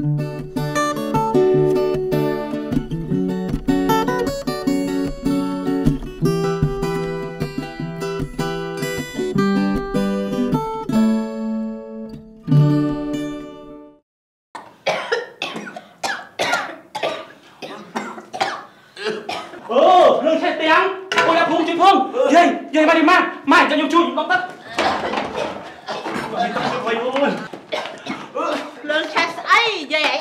lương xe tiếng ôi đã phun chứ không dây mà đi mà cho nhung chui bóc tất lương xe ấy dây ấy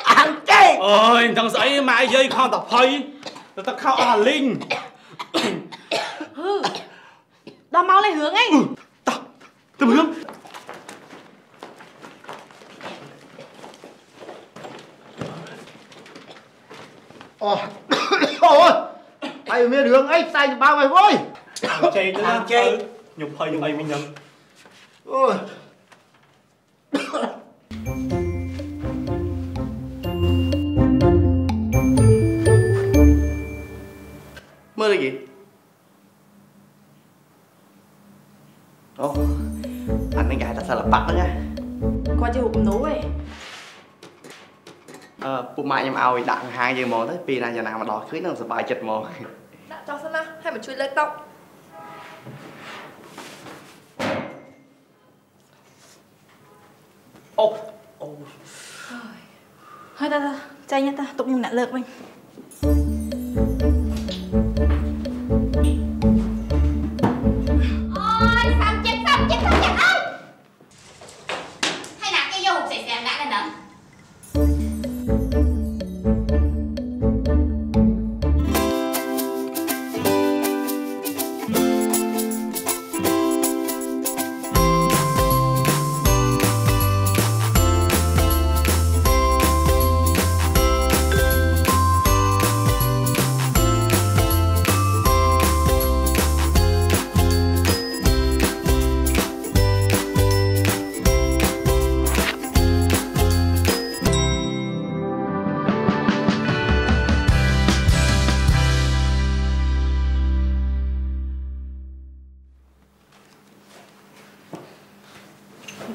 ăn chết ơi thằng ấy mà dây không tập phơi tao khao linh đo mau lên hướng ấy tao hướng ôi ai miền hướng ấy sai bao mày thôi hàng chê nhục hơi mình nhận ôi mơ là gì ồ anh ấy gái ta sao là bắt đó nha qua chơi hụt nấu ấy bụng mai em ao đặng 2 giờ mò tới pi này giờ nào mà đòi cưới nó sẽ bài chật mò đã cho xem nào hay mà chui lên tóc ô hơi ta chay nha ta tục mình nạn lợt mình ôi xăm chết ơi hay là cái vô hụt xẻ đã lên nè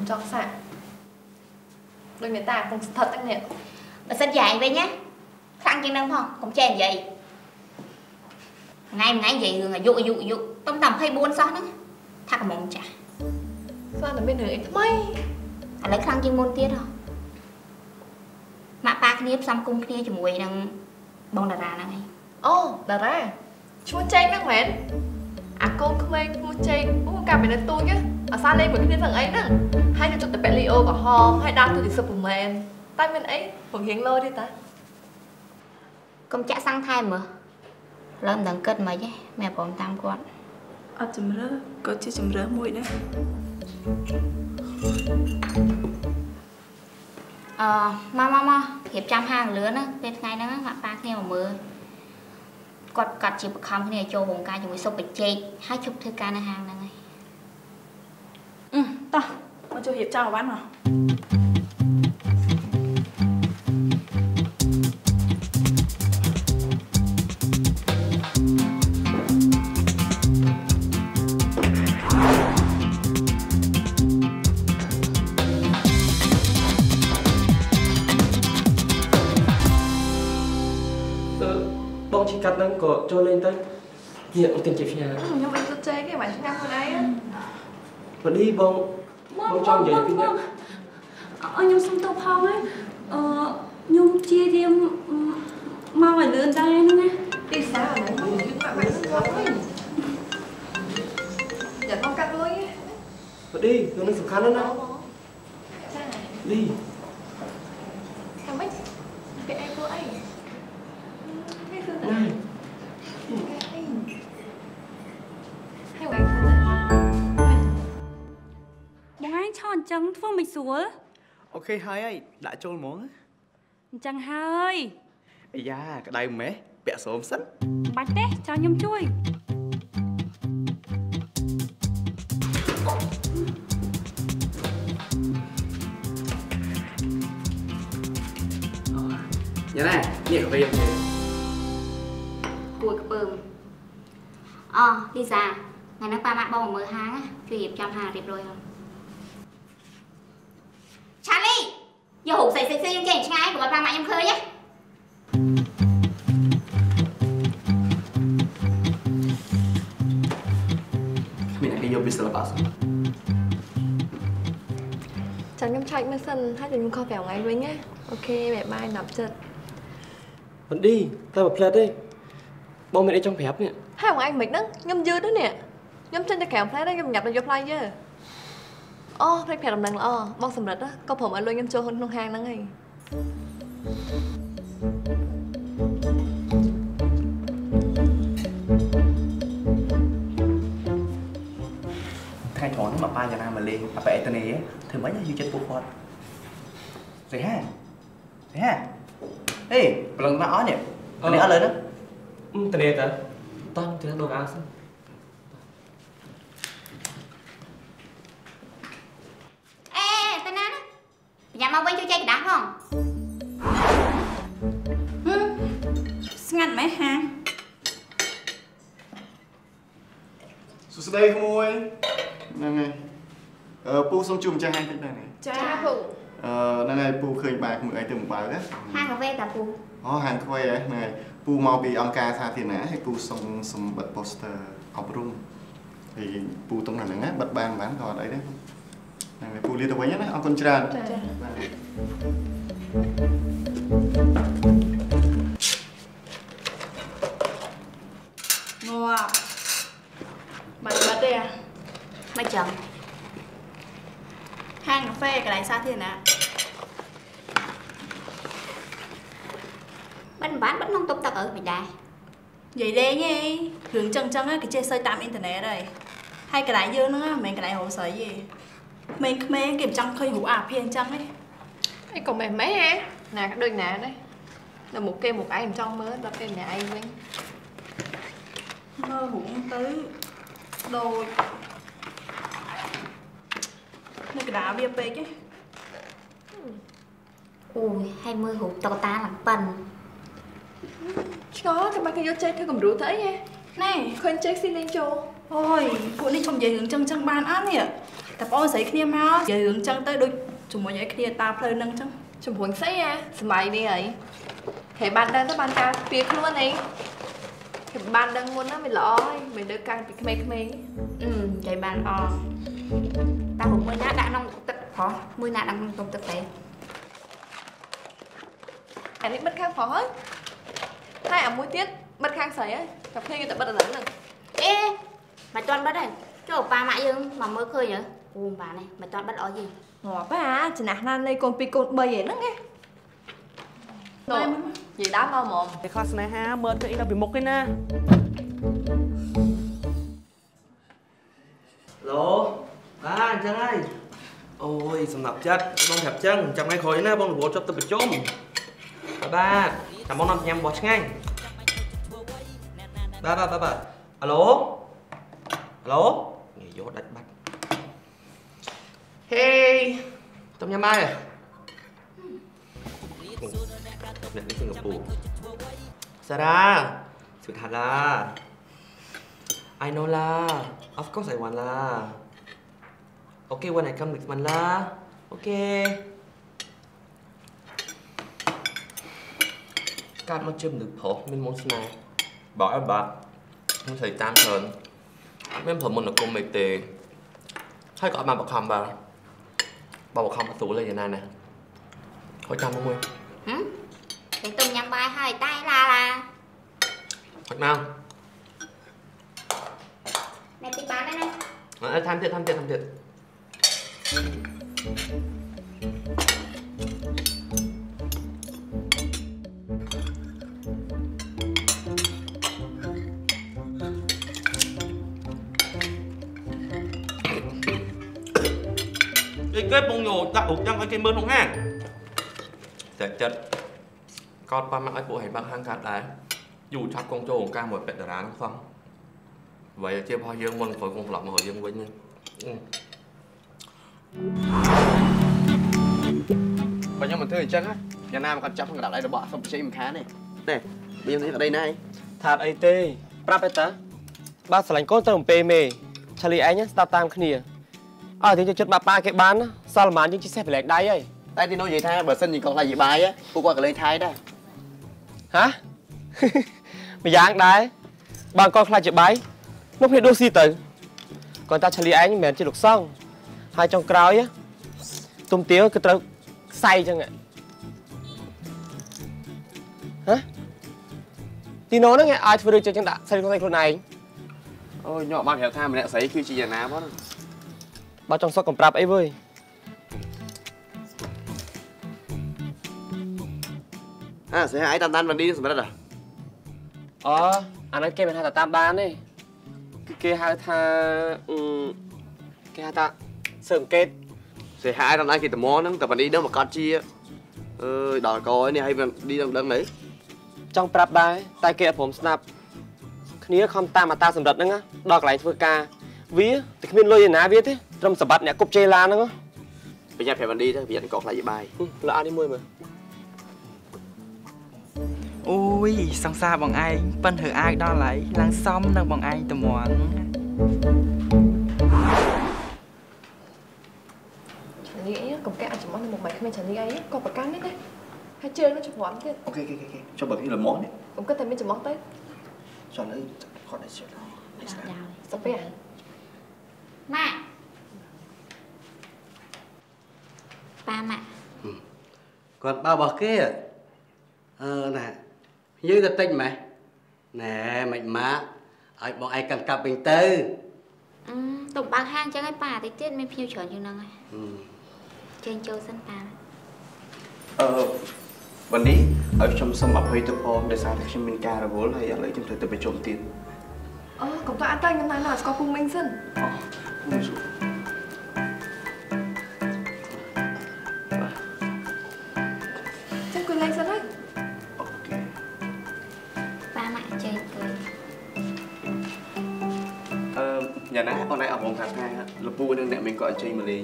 cho sạc đôi người ta cũng thật anh nè bà xin dạy vậy nhé khăn chân nâng không cũng chèn vậy ngay vậy người dụ tông tầm hay buôn sao nữa thắc mong chả sao là bên này mấy lấy khăn chân môn tiết không mà ba cái nếp xăm cung kia cho mùi năng bông đà ra năng ấy ô đà ra chúa chay năng mến à cô không ai cô chay cũng cả bên tôi nhá à sao lên một cái thằng ấy nè hay là chụp tập Leo của họ hay đăng tôi thì Superman tay bên ấy hưởng hiến lôi đi ta công chả sang thai mà lớn đằng cất mấy chứ mẹ bọn tam con chấm rơ có chứ chấm rơ mùi đấy mà hiệp trăm hàng lứa nữa bên ngay nó mà ba cái mà mưa cọt chỉ bực không cái này cho hồn ca chúng sốc bị chết hai chục thứ caในhàng này ta con cho hiệp trao bán nào bông chỉ cắt năng có cho lên tới hiện tiền chị nhà nhưng mà tôi chơi cái bản chức năng ở đây á và đi bông trong vậy cái nhá nhung xong tàu phong ấy nhung chia đi mau ở lươn đây nữa nè đi xa ở đấy nhưng mà bạn không ấy giờ con cắt đuôi ấy và đi nó sụp khăn đó nè đi thằng mấy cái em cô ấy cái thứ này bọn anh cho anh trắng phong mình xuống ok hai ấy đã trôi món chẳng hơi ây da cái đây mẹ bẹ số sẵn bánh đấy cho nhâm chui nhớ này nhẹ của em cùi cái bơm đi ra ngày nó ba mẹ bông mở hàng á chưa hiệp trăm hàng đẹp rồi không Charlie យកហូបស្អីៗយើងចេញឆ្ងាយកុំឲ្យប៉ាម៉ាក់ខ្ញុំឃើញណាមានតែគេយកពីសិល្បៈ ចាំខ្ញុំឆែកមើលសិនហើយខ្ញុំខុស5ថ្ងៃវិញណាអូខេបែបបាយ10ចិត្ត មិនឌីតែមួយផ្លែតទេបងមានអីចង់ប្រាប់នេះ ហើយថ្ងៃមិនហ្នឹងខ្ញុំយឺតទេនេះខ្ញុំចេញទៅក្រៅផ្លែទេខ្ញុំញ៉ាំទៅយកផ្លែយើអូផ្លែប្រាប់ដំណឹងល្អបងសម្រិតក៏ព្រមឲ្យលុយខ្ញុំចូលក្នុងហាងហ្នឹងហើយ ថ្ងៃត្រង់ហ្នឹងមកប៉ាយ៉ាងណាមកលេងអាប៉ែអេតនេធ្វើម៉េចយូរចិត្តពួកគាត់ស្អីហ่าហេប្រឡងមកអស់នេះនេះអត់លើហ្នឹង តនេតើតោះទៅដល់អាសិន អេទៅណាញ៉ាំមកវិញជួយចែកกระดาษផង ស្ងាត់ម៉េចហា សួស្តីក្មួយហ្នឹងហើយពូសុំជួបម្ចាស់ហាងតិចដែរនេះ ចាពូ ហ្នឹងហើយពូឃើញបែរក្មួយអីទៅមកបើកណា ហាងកាហ្វេតាពូ អូហាងខ្វៃហ្នឹងហើយពូមកពីអង្គការសាធារណៈហើយពូសុំបិទ poster អប់រំហើយពូតុងហ្នឹងណាបិទបានក៏អត់អីដែរហ្នឹងហើយពូលាទៅវិញណាអរគុណច្រើនចា៎ ងាប់បាត់ទេអា មិនចឹង ហាងកាហ្វេកន្លែងសាធារណៈ មិនបានបិទក្នុងតុបទឹកអើមិនដែរ និយាយលេងឯងរឿងចឹងគេចេះសើចតាមអ៊ីនធឺណិតហើយកន្លែងយើងហ្នឹងមិនមែនកន្លែងរកស្រីទេក្មេងៗគេមិនចង់ឃើញរូបអាភិអញ្ចឹងទេ អីក៏មិនម៉េចហ៎ណាក៏ដូចណាដែរដល់មុខគេមុខឯងមិនចង់មើលដល់គេម្នាក់ឯងវិញ មើលរូបទៅដូចនៅកណ្ដាលវាពេកទេ អូយហើយមើលរូបតុក្កតាឡើងប៉ិន ឆ្ងល់តែមកគេយកចេះធ្វើគំរូទៅអីហ៎ ណែ ឃើញចេះស៊ីលេងចូល អូយពួកនេះជុំនិយាយរឿងចឹងបានអត់នេះតែបងស្រីគ្នាមកនិយាយរឿងចឹងទៅដូចជាមួយឲ្យគ្នាតាផ្លូវហ្នឹងចឹង ជំរុញស្អីហ៎សម័យនេះអីគេបានដឹងទៅបានការពៀខ្លួនអីគេបានដឹងមុនណាវាល្អហើយមិនលើការពីក្មេងៗ និយាយបានល្អតារូបមួយណាដាក់ក្នុងទឹកប្រុសមួយណាដាក់ក្នុងតុបទឹកទេ អានេះបិទខាងប្រុសហើយអាមួយទៀតបិទខាងស្រីហើយតែគ្នាគេតែបិទអាហ្នឹង អេមិនទាន់បិទទេចូលប៉ាម៉ាក់យើងមកមើលឃើញហ៎អូមិនបានទេមិនទាន់បិទល្អយី ងាប់ហ่าចំណាស់ណាស់នៃកូន2កូន3ហ្នឹងឯងនិយាយដើមមកហ្មង តែខ្លះស្នេហាមើលទៅអីដល់ពីមុខឯណា ឡូបាទអញ្ចឹងហើយអូយសំណាប់ចិត្តបងប្រាប់ចឹងចាំថ្ងៃក្រោយណាបងរវល់ចុះទៅប្រជុំបាទចាំបងនាំញ៉ាំបោះឆ្ងាញ់បាទអាឡូងាយយកដាច់បាត់ហេតំញ៉ាំបាយអ្នកនេះសិង្ហបុរីSarah sweetheart lah I know lah of course I want lah okay when I come next month lah okay កើតមកជិះមនុស្សប្រុសមានមុនស្នេហ៍บอกឲ្យបាទខ្ញុំស្រីតាមច្រើនមានប្រមុនអង្គមអីទេហើយក៏អត់បានបខំបាទបខំអត់ស្រួលទេយ៉ាងណាណាហូចតាមមកមួយតែទុំញ៉ាំបាយហើយតែឡាហូចមកអ្នកទីបានដែរណា ថែមទៀតគេពងយោដាក់រូបចាំឲ្យគេមើលក្នុងហាងតែចិត្តកោតប៉ាម៉ាក់ឲ្យពួកឲ្យបើកហាងកាត់ដែរយូរឆាប់កងចូលអង្គការមួយពេទ្យតារាហ្នឹងផងvậyជារបស់យើងមុនក្រោយកងត្រឡប់មកឲ្យយើងវិញបើខ្ញុំមិនធ្វើអញ្ចឹងយ៉ាងណាមកគាត់ចាប់ក្នុងកណ្ដាលដៃរបស់សុំជ័យមិនខានទេណែបើយើងនេះក្តីណាថាអីទេប្រាប់ទេតាបាទស្រឡាញ់កូនទៅអំពេមេឆលីឯងស្ដាប់តាមគ្នាអើយើងចិត្តបាក់ប៉ាគេបានសល់ប្រហែលយើងជិះសេះប្រឡែកដៃហើយ តែទីនោះនិយាយថាបើសិនជាកងខ្លាចជាបាយពួកគាត់ក៏លេងថៃដែរ ហ៎ ម្យ៉ាងដែរបើកងខ្លាចជាបាយនោះគ្នាដួសស៊ីទៅគាត់តាឆ្លៀឯងមិនមែនជាលោកសង្ឃហើយចុងក្រោយទុំទាវគឺត្រូវខ្សែចឹងហ៎ទីនោះហ្នឹងអាចធ្វើរឿងចឹងដាក់ស្រីខ្លួនឯងអូយខ្ញុំអត់បានប្រាប់ថាម្នាក់ស្រីគឺជាយ៉ាងណាបងបើចង់សុកកំប្រាប់អីវើយស្រីឯងតាមដានបណ្ឌីសម្រាប់អូអានោះគេមិនហៅថាតាមដានទេគឺគេហៅថាសើអង្កេតស្រីឯងតាមដានគេត្មងហ្នឹងតែបណ្ឌីហ្នឹងប្រកាសជាដល់កនេះឲ្យបណ្ឌីដឹងនៅចង់ប្រាប់ដែរតែគេអត់ព្រមស្ដាប់គ្នាខំតាមអតាសម្រិតហ្នឹងដល់កន្លែងធ្វើការវាតែគ្មានលុយឯណាវាទេត្រឹមសម្បត្តិអ្នកគប់ជេឡាហ្នឹងប្រយ័ត្នប្រាប់បណ្ឌីទៅប្រយ័ត្នកកខ្លាចបាយលើអត់នេះមួយមើលអូយសង្សារបងឯងប៉ិនធ្វើអាវដល់ហើយឡើងសំនឹងបងឯងត្មងឆានីអីកុំកែអាចចំអស់នៅមុខម៉ែគ្មានឆានីអីក៏ប្រកាន់នេះទេហើយជើងនោះច្រំទៀតអូខេចុះបើនេះល្មមនេះ កុំគិតតែមានចំអស់ទៅ ចុះនៅគាត់ឲ្យជិះដល់សាប់ពេលម៉ាក់ប៉ាម៉ាក់គាត់បើរបស់គេណាយើងទៅតិចម៉េះណែមិនម៉ាក់ឲ្យបងឯងកាន់កាប់វិញទៅទុំបើកហាងចឹងឲ្យប៉ាតិចទៀតមានភ្ញៀវច្រើនជាងហ្នឹងហើយចេញចូលសិនប៉ាวันนี้ឲ្យខ្ញុំសូមអភ័យទោសផងដោយសារតែខ្ញុំមានការរវល់ហើយឥឡូវខ្ញុំត្រូវទៅប្រជុំទៀតកុំទៅអត់ទៅខ្ញុំណែស្គាល់ពូមីងសិនចាំគួយលេងសិនហើយអូខេប៉ាម៉ាក់ចេញគួយយ៉ាងណាបងឯងអរគុណថាលពូនឹងអ្នកមានគាត់អញ្ជើញមកលេង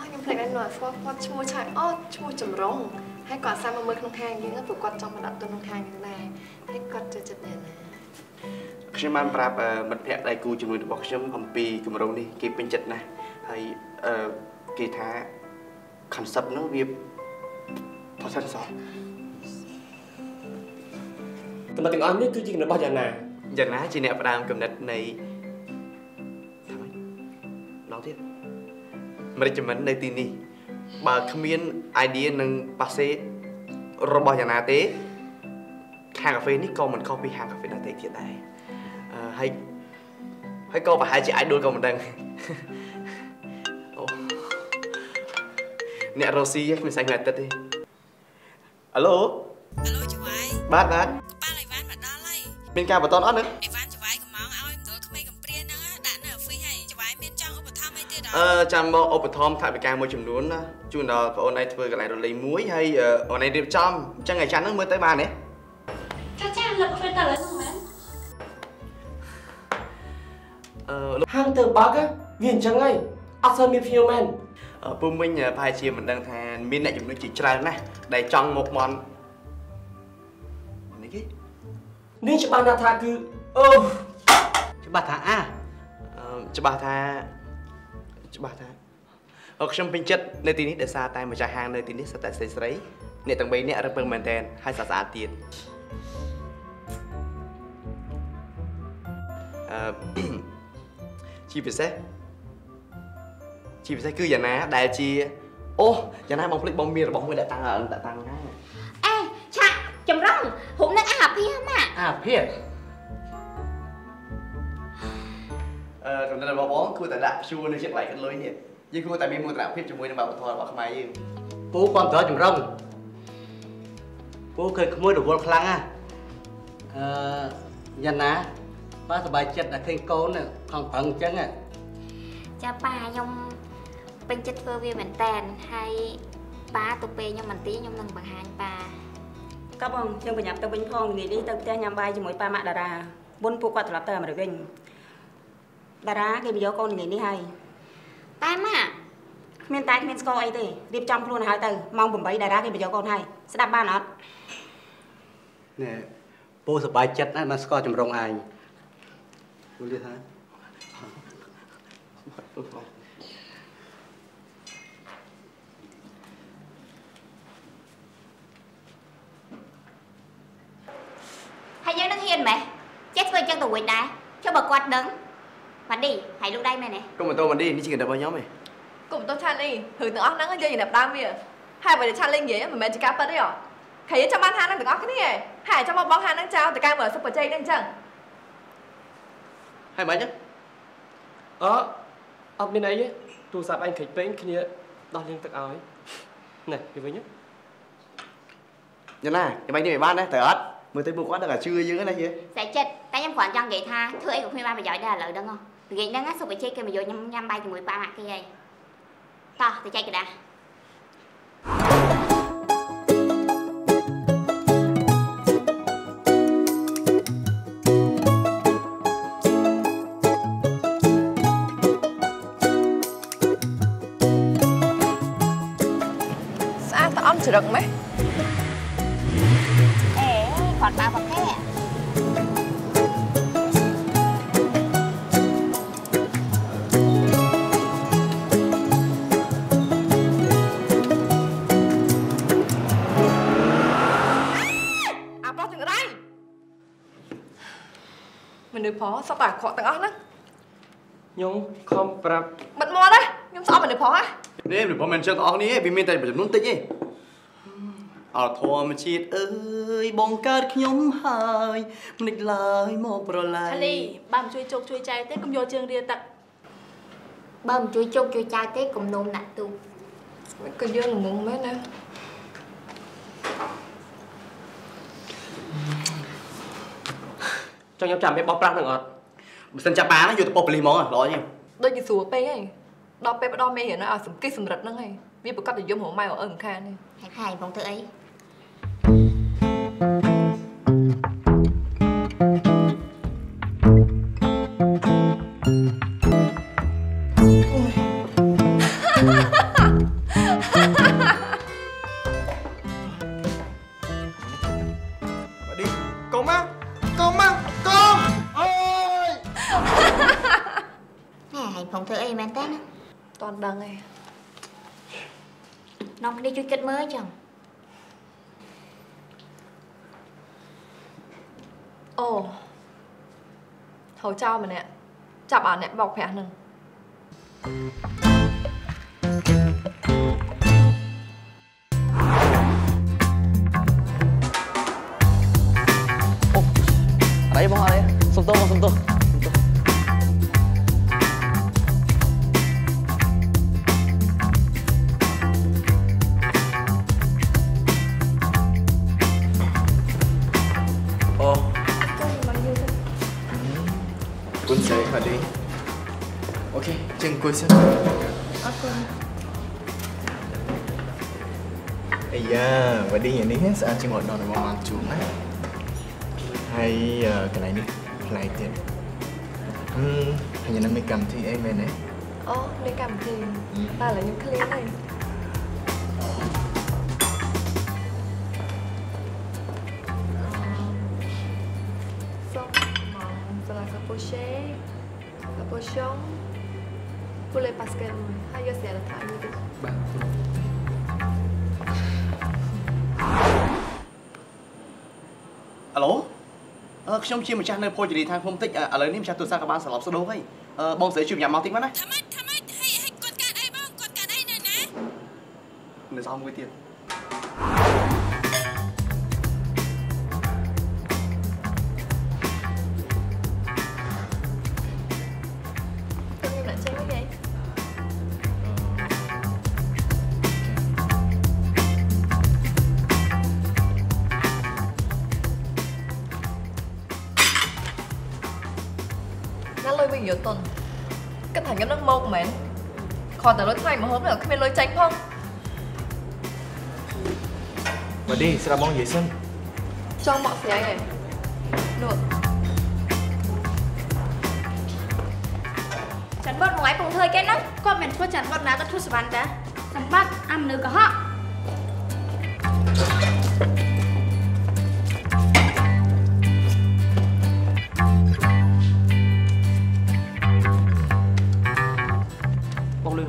ខ្ញុំភ្លេចដែរស្គាល់គាត់ឈ្មោះឆៃឈ្មោះចម្រុងហើយគាត់សាមមកមើលក្នុងខាងយើងព្រោះគាត់ចង់មកដាក់ទុនក្នុងខាងយើងដែរហើយគាត់ចូលចិត្តដែរណាខ្ញុំបានប្រាប់មិត្តភ័ក្តិដៃគូជំនួយរបស់ខ្ញុំអំពីគម្រោងនេះគេពេញចិត្តណាស់ហើយគេថា concept នោះវាផុសសិនសោះកំណត់ទាំងអស់នេះគឺជាកំណត់របស់យ៉ាងណាជាអ្នកផ្ដើមកំណត់នៃដល់ទៀត management នៅទីនេះបើគ្មាន idea និងប៉ាសេរបស់យ៉ាងណាទេហាងកាហ្វេនេះក៏មិនខុសពីហាងកាហ្វេណាទេទៀតដែរហើយក៏ប្រហែលជា idol ក៏មិនដឹងអូអ្នករ៉ូស៊ីគ្មានសាច់មួយអាទិត្យទេអាឡូចង្វាយបាទប៉ាអីវ៉ាន់មកដល់ហើយមានការបន្តអត់ណាអីវ៉ាន់ចង្វាយកំងឲ្យមណ្ឌលក្មេងកំព្រាហ្នឹងដាក់នៅហ្វីហើយចង្វាយមានចង់ឧបត្ថម្ភអីទៀតចាំមកឧបត្ថម្ភថវិកាមួយចំនួនណាជូនដល់បងអូនឯងធ្វើកន្លែងរលេងមួយហើយអូនឯងរៀបចំអញ្ចឹងអាចារ្យហ្នឹងមើលទៅបានទេចាលើកធ្វើទៅលើហ្នឹងមែនហាងទៅបើកវាអញ្ចឹងហើយអត់សូវមានភ្ញៀវមែនពូមិញប្រហែលជាមិនដឹងថាមានអ្នកជំនួយជាច្រើនណាស់ដែលចង់មកមន់នេះគេនេះច្បាស់ណាស់ថាគឺច្បាស់ថាច្បាស់ថាខ្ញុំពេញចិត្តនៅទីនេះដោយសារតែម្ចាស់ហាងនៅទីនេះសុទ្ធតែស្រីអ្នកទាំង3នាក់រឹងពឹងមែនតើហើយស្អាតទៀតជាពិសេសគឺយ៉ាងណាដែលជាយ៉ាងណាបងភ្លេចបងមានរបស់មួយដាក់តាំងណាឆាក់ចម្រងហុំនឹងអាភិម៉ាក់អាភិកំណត់របស់បងគួរតែដាក់ជួរនៅជិតកន្លែងគិតលុយនេះយើងគួរតែមានមោទនភាពជាមួយនឹងវប្បធម៌របស់ខ្មែរយើងពូគាំទ្រចម្រងពូឃើញក្មួយរវល់ខ្លាំងណាយ៉ាងណាប៉ាសប្បាយចិត្តដែលឃើញកូនខំប្រឹងអញ្ចឹងចាប៉ាខ្ញុំពេញចិត្តធ្វើវាមែនតើហើយប៉ាទៅពេលខ្ញុំមិនទីខ្ញុំនឹងបង្ហាញប៉ាក៏បងយើងប្រញាប់ទៅវិញផងថ្ងៃនេះទៅផ្ទះញ៉ាំបាយជាមួយប៉ាម៉ាក់តារាមុនពួកគាត់ត្រឡប់ទៅអាមេរិកវិញតារាគេមកយកកូនថ្ងៃនេះហើយតែម៉ាក់គ្មានតែគ្មានស្គាល់អីទេរៀបចំខ្លួនឲ្យទៅម៉ោង8តារាគេមកយកកូនហើយស្ដាប់បានអត់ណែពូសប្បាយចិត្តណាស់មកស្គាល់ចម្រងឯងពូនិយាយថា hiền mày chết với chân tụi đá cho bà quạt đứng mà đi hãy lúc đây mày nè Cô mà tôi mà đi chỉ cần đập vào nhóm mày Cùng tôi chan đi thử từng óc nắng ở chơi gì đập đam vậy hai vậy để chan lên gì mà mẹ chỉ cá đấy à hãy cho ban han đang từng óc cái này hãy cho một bóng han đang trao từ cam mở super chay đang chẳng Hai mấy chứ Ông bên ấy tụ sạp anh khích bên kia đo liên tật áo ấy này đi với nhé Nhân này cái bánh đi mày ban đấy tớ ớt mới thấy buộc quá được là chưa dưới này gì sẽ chết tay em khoản cho vậy tha thưa em cũng khuyên ba mà giỏi đây là lợi đúng không vậy đang ngắt super chay kia mà vô nhăm bay thì 13 mặt kia to tôi chay cái đã chỉ được mấy còn bao bọc thế bao từng ở đây mình được phó sao tải khó từng óc đó nhung không prap bật mò đấy nhưng sao mình được phó á nè được bọn mình chơi tao ní vì mình tại phải nút tích ấy thua mà chết ơi bong cát nhóm hai mình lại một bờ lại Ali ba chui chục chui chay tết cũng vô trường ria tặng bơm chui chục chui chay tết cùng nôn nặng tu cái dương là muốn mấy nè cho nhóm chạm biết bóp răng được ngọt sân chả bán nó vô tập bột lì món à lo nhỉ đây chỉ sủa pe ấy đo pe hiện nó sủng kích sủng rật nó hay vì bữa cắt thì giống hổ mai ở ẩn khan này hãy phải vòng tự ấy đi con ơi nè hãy vòng tự ấy men tết toàn đằng này nó đi chui kết mới chồng ồ hầu trao mà nè chạp à nè bọc khỏe nè đấy bông ở đây sông tô Cuốn giấy vào đi. Ok, chừng cuối xem. Ây da, và đi ini kan saat cuma ada orang mancung kan. Hay cái này đi, lại tiền. Hanya nami cầm thì em này. Đi cầm thì ta là những clip này. Capuchon boleh paskan hanya saya letak ini tu. Alo.ខ្ញុំជាម្ចាស់នៅភោជនីយដ្ឋានភ្នំតិចឥឡូវនេះម្ចាស់ទូរស័ព្ទក៏បានស្លាប់ស្ដោហើយបងស្រីជួយញ៉ាំមកតិចមកណាថាម៉េចហើយគាត់កាត់អីបងគាត់កាត់អីនៅណានៅសងមួយទៀតnhiều tuần cái thằng nó một mến còn tại lối thay mà hôm nữa không biết lối tránh không và đi sẽ là bóng gì sân trong mọi phía này được chẳng bớt ngoài cùng thời cái lắm con mình có chẳng bớt nào có thuốc sẵn đã chẳng bắt ăn nữa cả họ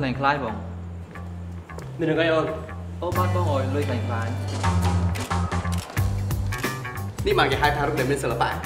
lành khai bông mình đừng gây ơn bác có ngồi lưỡi lành khai đi mà cái hai thằng lúc đấy mình sợ là bạn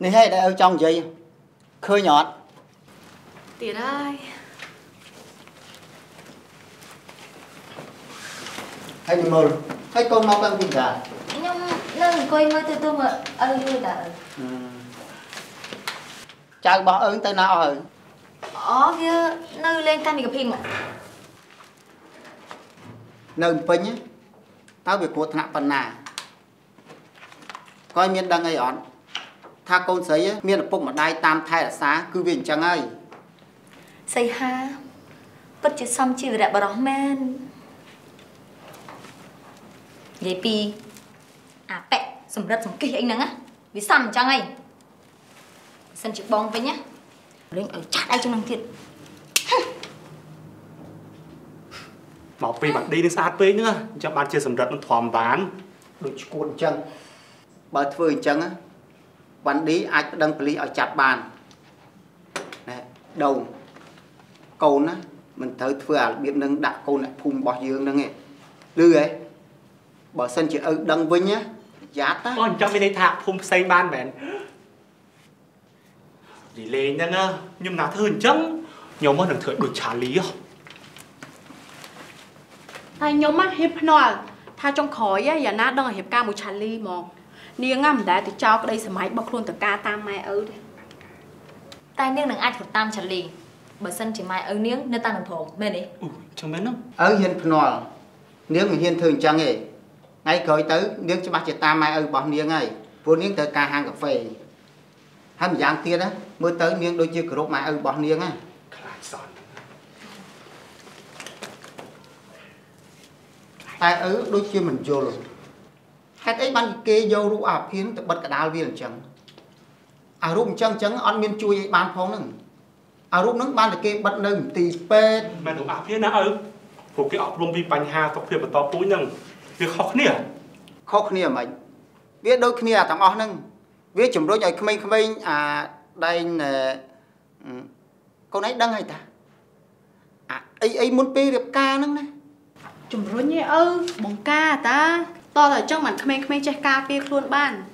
នេះហេដែលឪចង់និយាយឃើញអត់ Tiền ơi. Hay đi mơ, hay con mau tăng tiền cả. Nhưng nâng coi ngơi từ mà vui đã. Chào bỏ ơn tới nào rồi. Kia nâng lên canh đi gặp phim ạ. Nâng pinh á, tao bị cuột nặng phần nào. Coi miền đăng ấy ổn. Tha con sấy á, miền phục một đai tam thai là xá, cứ viện chẳng ơi. Xây ha, bất chứ xong chi về đại bà đó men. Vậy pi, bẹ, sầm đất sầm kỳ anh nắng á, vì xăm chẳng ấy. Sân chịu bong với nhá, lên ở chát ai trong năng thiệt. Bảo vì bạn đi đến sát với nữa, cho bạn chưa sầm đất nó thòm ván. Đừng cuộn chân. Bà thưa chân á, bạn đi ai đăng plei ở chặt bàn. Nè, đầu côn á, mình tới thưa biết nâng đặt côn lại phun bỏ dương nâng ấy. Lư ấy, bỏ sân chỉ đăng vinh á, giát á. Ôi, cho mình đây thạc phun xây ban mẹn. Đi lên nha ngơ, nhưng mà thường chấm. Nhóm mất đừng thượng được trả lý không? Thầy nhóm mắt hiếp nói, tha trong khói á, giờ nát đang ở hiệp ca một trả ly mong. Niên ngắm đã thì cho cái đây sẽ máy bọc luôn từ ca tam mai ư đi. Tai niếng đừng ai thuộc tam trả lì. Bởi sân chỉ mai ư niếng nên ta đừng thổ mê đi. Chẳng biết không? Hiên phân nói, niếng mình hiên thường chẳng ấy. Ngay khởi tới, niếng cho bác chỉ tam mai ư bỏ niếng ấy. Vô niếng tới ca hàng cà phê. Hai mình giang tiết á, mới tới niếng đôi chia cửa rốt mai ư bỏ niếng á. Tai ư đôi chia mình vô luôn. Hết ấy bạn kê vô rũ phiến tự bật cả đào viên chẳng. Rũ chẳng chẳng ăn miên chui ấy bán phong nâng. Rũ nâng bán là kê bật nâng tì pê. Mẹ rũ phiến á ư. Phụ cái ọc luôn vì bánh hà tộc phiền và to búi nâng. Việc khó khăn nè. Khó khăn nè mày. Biết đôi khăn nè thằng ọc nâng. Biết chùm đôi nhảy khmênh đây nè. Con ấy đăng hay ta? Ấy muốn bê được ca nâng nè. Chùm rối nhé ư, bóng ca ta. To là trong màn khmênh chạy ca bê luôn ban.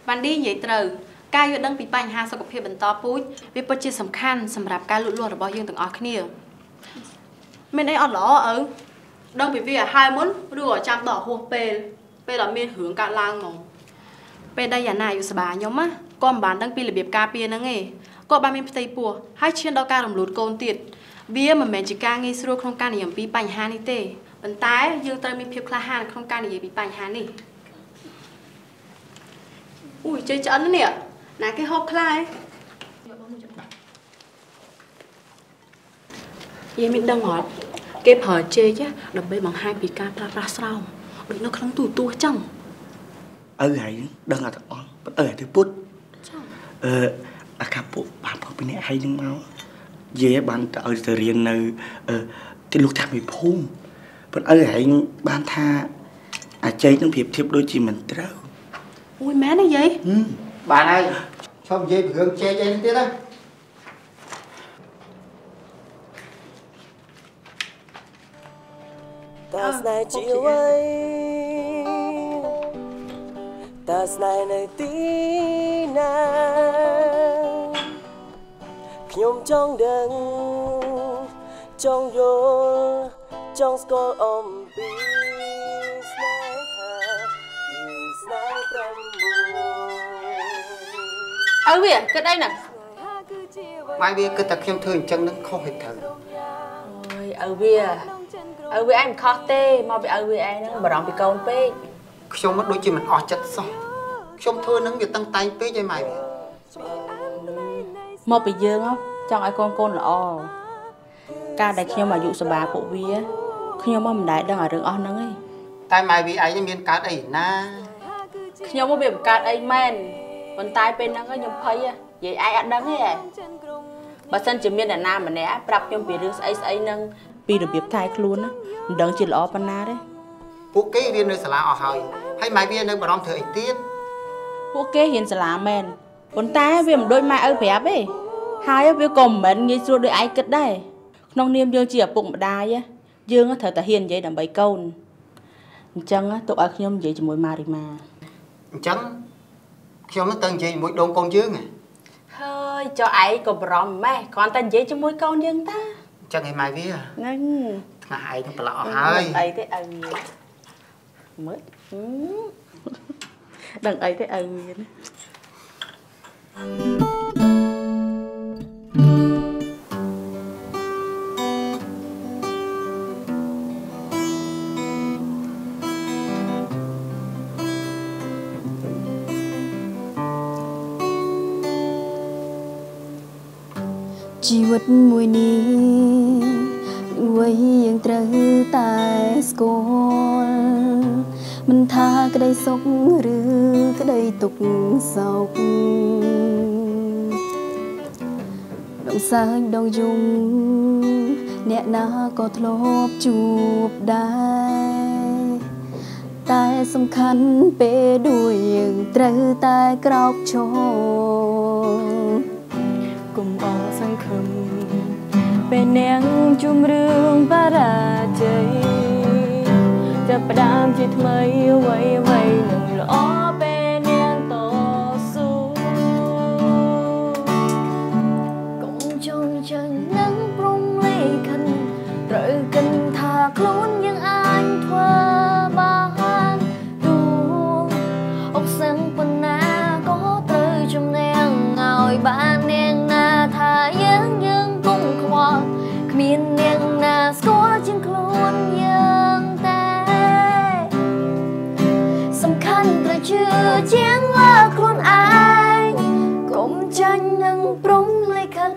Bạn đi vậy trời. Ca yêu đăng bị bánh hà sau cuộc phiền bẩn to búi. Vì bất chia sầm khăn, sầm rạp ca lụt lụt ở bó dương từng ọc nè. Mình ấy ọt lõ ư. Đông bị vì hai muốn đưa chạm đỏ hô bê. Bê là miền hướng cả lang mong. Bê đây là nàyอยู่สบาย nhóm á. Con bán đăng pi là biệp ca pia nâng nghề. Có ba miền tây bùa. Hai chiên đau ca đồng lụt côn tiệt. Bia mà mẹ chỉ ca nghe sưu không ca này nhầm pi bánh hà này tê. Bần tái dương tơi miền phiếp khla hàn không ca này bị bánh hà này. Ui chơi chấn nè. Nà cái hộp khla ấy. Vậy mình đang hỏi. Kếp hỏi chê chứ. Đầm bê bằng hai bị ca ra sao. Đừng nó không tù tua chăng. Hãy đừng ở đó. Hãy thứ bút. Các bộ bà phó bên này hay nhưng máu. Dễ bạn ở thời riêng nơi cái lúc thằng bị phun. Vẫn hãy bán tha chơi trong việc thiếp đôi chị mình trâu. Ui má này vậy? Bạn ơi, xong dây hướng chơi lên tiết á. Ta này chịu ấy. Ta này nơi tí nàng. Nhôm trong đằng trong vô trong score om bi snai ha snai trăm mùa. Bia cái đây nè. Mai bia cứ ta khiêm thương chân nó không hề thử. Ôi bia anh khó tê mà bị bia anh nó bảo đóng bị câu pê. Không mất đôi chị mình ọt chất xong. Không thôi nó việc tăng tay pê cho mày. Một bị dương không? Trong ai con là o. Ca đại khi mà dụ sờ bà phụ vía. Khi mà mình đại đang ở đường on nắng ấy. Tai mày bị ai miền cát ấy na. Khi mà bị cát ấy men. Còn tai bên nắng ấy nhom phơi á. Vậy ai ăn nắng ấy à? Bà sân chỉ miền đàn nam mà né bập nhom bị rước ấy nâng. Vì được biệp thai luôn á. Đừng chỉ lo pan na đấy. Phụ kế viên nơi sả ở hỏi. Hay mày viên nơi bà đong thời tiết. Phụ kế hiền sả men. Còn tai vì một đôi mai ở bẹp ấy. Hai với cùng mình nghĩ xưa đôi ai kết đây. Nông niêm dương chỉ ở bụng mà đai á. Dương á thời ta hiền vậy đầm bấy câu. Chẳng á tụi ai nhóm vậy chỉ mùi mà đi mà. Chẳng ខ្ញុំទៅនិយាយជាមួយដងកូនយើងហើយចុះឯងក៏បារម្ភម៉េះគ្រាន់តែនិយាយជាមួយកូនយើងតា ចឹងឯងម៉ែវាហ្នឹង ថ្ងាឯងប្រឡប់អស់ហើយ អីទេឲ្យមើលដឹងអីទេឲ្យវាណា ជីវិតមួយនេះអ្វីយើងត្រូវតែស្គាល់មិនថាក្តីសុខឬក្តីទុក្ខសោកដងសើចដងយំអ្នកណាក៏ធ្លាប់ជួបដែរតែសំខាន់ពេលដូចយើងត្រូវតែក្រោកឈរ កុំអស់សង្ឃឹមពេលនាងជំរឿងបរាជ័យចាប់ផ្ដើមជាថ្មីអ្វីនឹងល្អពេលនាងតស៊ូកុំចង់ចាញ់នឹងព្រមលេខិនត្រូវគិនថាខ្លួនយើងអាចធ្វើបានទូអុកសឹងប៉ុណ្ណាក៏ត្រូវជំនះឲ្យបាននាង ថាយើងកុំខ្វល់គ្មាននាងណាស្គាល់ជាងខ្លួនយើងតែសំខាន់ត្រូវជឿជាងលើខ្លួនឯងកុំចាញ់នឹងព្រំលេខិន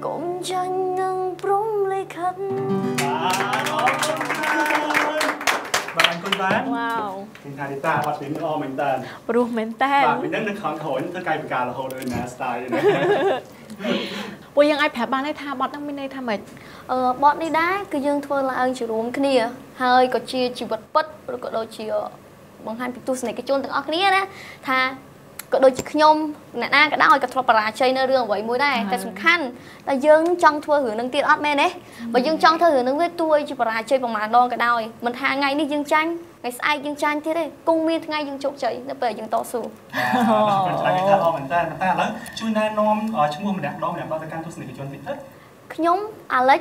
កុំចាញ់នឹងព្រំលេខិន បាទអង្គុយបាន វ៉ាវ ខ្ញុំថានេះតាអត់មានល្អមែនតើ ព្រោះមែនតើ បាទពីនឹងនៅខាងក្រោយធ្វើកាយវិការរហូតដល់ណា style ណា ពួកយើងអាចប្រាប់បានទេថាបទហ្នឹងមានន័យថាម៉េច បទនេះដែរគឺយើងធ្វើឡើងជារួមគ្នាហើយក៏ជាជីវិតពិតឬក៏ដូចជាបង្ហាញពីទស្សនិកជនទាំងអស់គ្នាណាថាក៏ដូចជាខ្ញុំអ្នកណាក៏ដោយក៏ធ្លាប់បរាជ័យនៅរឿងអ្វីមួយដែរតែសំខាន់តែយើងចង់ធ្វើរឿងនឹងទៀតអត់មែនទេបើយើងចង់ធ្វើរឿងនឹងវាទួយជាបរាជ័យប្រហែលដងក៏ដោយមិនថាថ្ងៃនេះយើងចាញ់ថ្ងៃស្អែកយើងចាញ់ទៀតទេគង់មានថ្ងៃយើងជោគជ័យនៅពេលយើងតស៊ូ តែគេថាអស់មែនតើតែឥឡូវជួយណែនាំឈ្មោះម្នាក់ដល់ទៅកាន់ទស្សនិកជនតិចទៅ ខ្ញុំអាឡិច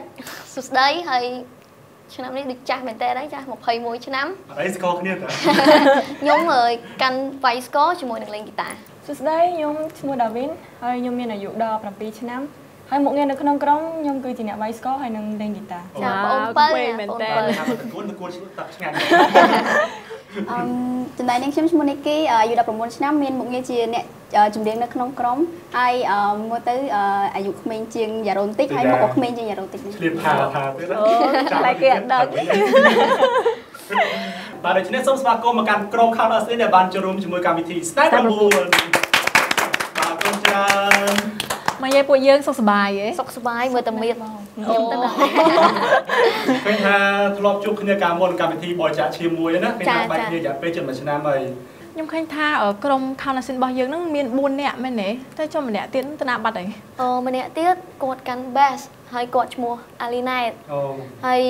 សួស្ដីហើយឆ្នាំនេះដូចចាស់មែនតើដែរចាស់21ឆ្នាំ អីស្គាល់គ្នាតើ ខ្ញុំកាន់វាយស្គរជាមួយនឹងលេងហ្គីតា សួស្ដីខ្ញុំឈ្មោះដាវីនហើយខ្ញុំមានអាយុ17ឆ្នាំហើយមុខងារនៅក្នុងក្រុមខ្ញុំគឺជាអ្នកវាយស្គរហើយនឹងលេងហ្គីតា ចាបង7មែនតើ តួឈ្មោះតាក់ឆ្ងាញ់ ចំណែកនាងខ្ញុំឈ្មោះនីគីអាយុ19ឆ្នាំមានមុខងារជាអ្នកចម្រៀងនៅក្នុងក្រុមហើយមើលទៅអាយុក្មេងជាងយ៉ារ៉ូនតិចហើយមុខក៏ក្មេងជាងយ៉ារ៉ូនតិចនេះ ឆ្លៀតថាទៀត តែគេអត់ដឹង បាទដូច្នេះសូមស្វាគមន៍មកកាន់ក្រុម Countdown ដែលបានចូលរួមជាមួយកម្មវិធី Snack 9 បាទគុំច្រើន មកយាយពួកយើងសុខសប្បាយទេ សុខសប្បាយមើលតែមៀតខ្ញុំទៅដល់ ឃើញថាធ្លាប់ជួបគ្នាកាលមុនកម្មវិធីបរិច្ចាគជាមួយណាពេលថាបែកគ្នារយៈពេលជិត1ឆ្នាំហើយ ខ្ញុំឃើញថាក្រុម Countdown របស់យើងហ្នឹងមាន4នាក់មែនទេតែចុះម្នាក់ទៀតទៅណាបាត់ហើយ ម្នាក់ទៀតគាត់កាន់ bass ហើយគាត់ឈ្មោះ Alinet ហើយ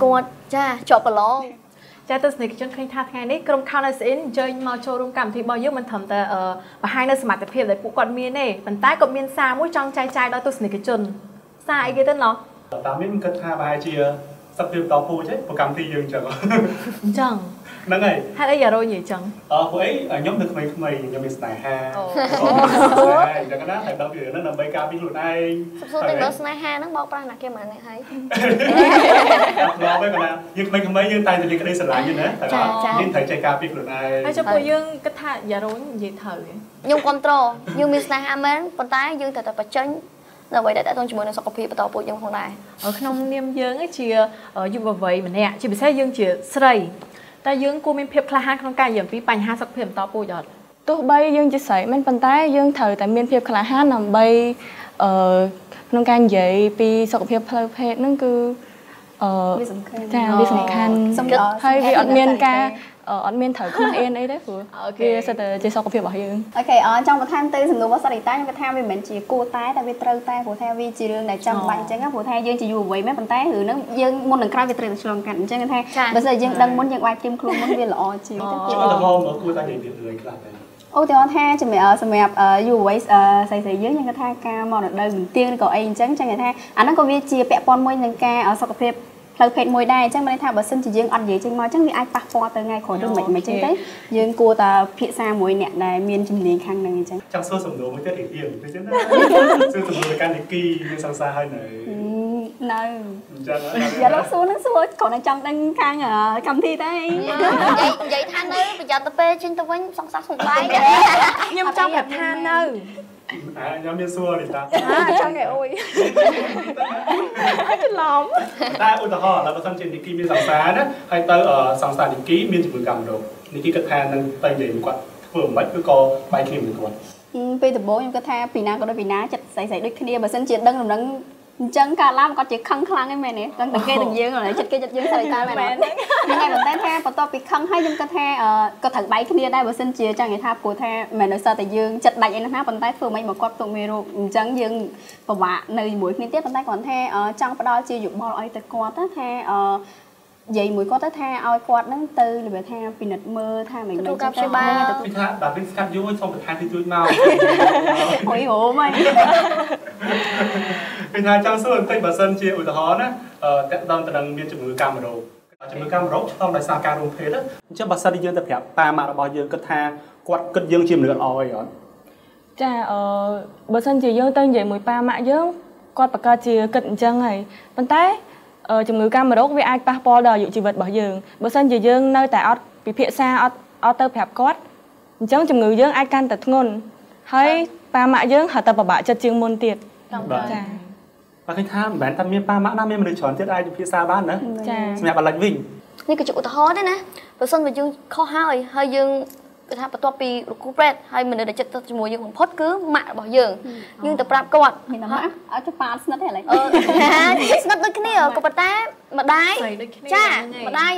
គាត់ចាជាប់ប្រឡង ចាទស្សនិកជនឃើញថាថ្ងៃនេះក្រុម Countdown អញ្ជើញមកចូលរួមកម្មវិធីរបស់យើងមិនត្រឹមតែបង្ហាញនៅសមត្ថភាពដែលពួកគាត់មានទេប៉ុន្តែក៏មានសារមួយចង់ចែកចាយដល់ទស្សនិកជនសារអីគេទៅណោះ តាមនេះខ្ញុំគិតថាប្រហែលជាសឹកពីបន្តពូជឯងប្រកម្មវិធីយើងអញ្ចឹង អញ្ចឹង ហ្នឹងហើយ ហេតុអីយ៉ារ៉ូនិយាយអញ្ចឹង ពួកអីខ្ញុំនៅក្មេងៗខ្ញុំមានស្នេហាអញ្ចឹងណាតែដល់ពីរឿងហ្នឹងដើម្បីការពារខ្លួនឯង សុខសួរតែដល់ស្នេហាហ្នឹងបោកប្រាស់ណាគេមិនហ្នឹងហើយ ដល់ពេលគាត់យើងក្មេងៗយើងតែតែក្តីស្រឡាញ់ណាតែយើងត្រូវចេះការពារខ្លួនឯង ហើយចុះពួកយើងគិតថាយ៉ារ៉ូនិយាយត្រូវទេ ខ្ញុំគ្រប់ត្រូលយើងមានស្នេហាមែនប៉ុន្តែយើងត្រូវតែបញ្ចេញដើម្បីតែតទៅជាមួយនឹងសុខភាពបន្តពូជយើងផងដែរ ក្នុងនាមយើងជាយុវវ័យម្នាក់ជាពិសេសយើងជាស្រីតែយើងគួរមានភាពក្លាហានក្នុងការនិយាយអំពីបញ្ហាសុខភាពបន្តពូជអត់ ទោះបីយើងជាស្រីមិនប៉ុន្តែយើងត្រូវតែមានភាពក្លាហានដើម្បីក្នុងការនិយាយពីសុខភាពផ្លូវភេទហ្នឹងគឺវាសំខាន់ចាវាសំខាន់ហើយវាអត់មានការ អត់មានត្រូវខ្មាស់អៀនអីទេព្រោះវាសិតតែជាសុខភាពរបស់យើងអូខេចង់បន្ថែមទៅសំណួររបស់សារីតាខ្ញុំគាត់ថាវាមិនមែនជាគួរតែវាត្រូវតែព្រោះថាវាជារឿងដែលចាំបាច់អញ្ចឹងព្រោះថាយើងជាយុវវ័យមែនប៉ុន្តែរឿងហ្នឹងយើងមុននឹងក្រោយវាត្រូវតែឆ្លងកាត់អញ្ចឹងថាបើសិនយើងដឹងមុនយើងអាចត្រៀមខ្លួនមុនវាល្អជាងទៅឧទាហរណ៍មកគួរតែនិយាយពីរឿងខ្លះដែរឧទាហរណ៍ថាសម្រាប់យុវវ័យស្រីយើងគាត់ថាការមកនៅដើមទៀងក៏អីអញ្ចឹងថាអាហ្នឹងក៏វាជាពាក់ព័ន្ធមួយនឹងការសុខភាពផ្លូវភេទមួយដែរអញ្ចឹងមានន័យថាបើសិនជាយើងអត់និយាយចេញមកអញ្ចឹងវាអាចប៉ះពាល់ទៅថ្ងៃក្រោយឬមិនអញ្ចឹងទៅយើងគួរតែភាសាមួយអ្នកដែលមានជំនាញខាងហ្នឹងអញ្ចឹងចង់សួរសំណួរមួយទៀតអញ្ចឹងណាសួរសំណួរកាន់នីគីមានសង្សារហើយនៅអញ្ចឹងយ៉ាឡូសួរនឹងសួរគ្រាន់តែចង់ដឹងខាងកម្មវិធីតែនិយាយថានៅប្រយ័ត្នទៅពេលចេញទៅវិញសង្សារសំបាយខ្ញុំចង់ប្រាប់ថានៅខ្ញុំមានសួរនេះតាចង់គេអុយច្រឡំតែឧទាហរណ៍បើសិនជានីគីមានសង្សារណាហើយទៅសង្សារនីគីមានជំងឺកាំរោគនីគីគិតថានឹងទៅនិយាយគាត់ធ្វើមិនឬក៏បែកគ្នាមួយគាត់ពេលដំបូងខ្ញុំគិតថាពីណាក៏ដូចពីណាចិត្តស្អីដូចគ្នាបើសិនជាដឹងដំណឹងអញ្ចឹងកាលឡើងគាត់ជាខឹងខ្លាំងហ្នឹងមែនទេទាំងគេទាំងយើងចិត្តគេចិត្តយើងស្អីតែមែនហ្នឹងហើយប៉ុន្តែថាបន្ទាប់ពីខឹងហើយខ្ញុំគិតថាក៏ត្រូវបែកគ្នាដែរបើសិនជាចង់និយាយថាព្រោះថាមិននៅសតតែយើងចិត្តដាច់អីណាប៉ុន្តែធ្វើមិនមកគាត់ទុកមេរោគអញ្ចឹងយើងពិបាកនៅជាមួយគ្នាទៀតប៉ុន្តែគាត់ថាចង់ផ្ដល់ជាយោបល់ឲ្យទៅគាត់ថានិយាយមួយគាត់ទៅថាឲ្យគាត់ហ្នឹងទៅរបៀបថាពិនិត្យមើលថាមិនមែនចាប់ច្បាស់ពីថាដល់ពេលស្កាត់យូរសូមបន្ថែមទីជួយមកអុយហូមហើយពីថាចង់សួរបន្តិចបើសិនជាឧទាហរណ៍ណាតើដល់ទៅនឹងមានជំងឺកាមរោគជំងឺកាមរោគឆ្លងដោយសារការរួមភេទអញ្ចឹងបើសិនជាយើងទៅប្រាប់ប៉ាម៉ាក់របស់យើងគិតថាគាត់គិតយើងជាមនុស្សល្អអីអត់ចាបើសិនជាយើងទៅនិយាយមួយប៉ាម៉ាក់យើងគាត់ប្រកាសជាគិតអញ្ចឹងហើយប៉ុន្តែជំងឺកាមរោគវាអាចប៉ះពាល់ដល់អាយុជីវិតរបស់យើងបើសិនជាយើងនៅតែអត់ពិភាក្សាអត់ទៅប្រាប់គាត់អញ្ចឹងជំងឺយើងអាចកាន់តែធ្ងន់ហើយប៉ាម៉ាក់យើងហៅតែពិបាកចិត្តជាងមុនទៀតចាបើឃើញថាមិនមែនតែមានប៉ាម៉ាក់ណាមានមនុស្សច្រើនទៀតអាចពិភាក្សាបានណាចាសម្រាប់អាឡិចវិញនេះគឺជាឧទាហរណ៍ទេណាបើសិនបើយើងខុសហើយយើងគឺថាបន្ទាប់ពីលោកគ្រូប្រេតហើយមនុស្សដែលចិត្តជាមួយយើងបំផុតគឺម៉ាក់របស់យើងទៅប្រាប់គាត់មានម៉ាក់អត់ទៅប៉ាស្និទ្ធទេឥឡូវស្និទ្ធដូចគ្នាក៏ប៉ុន្តែម្ដាយចាម្ដាយ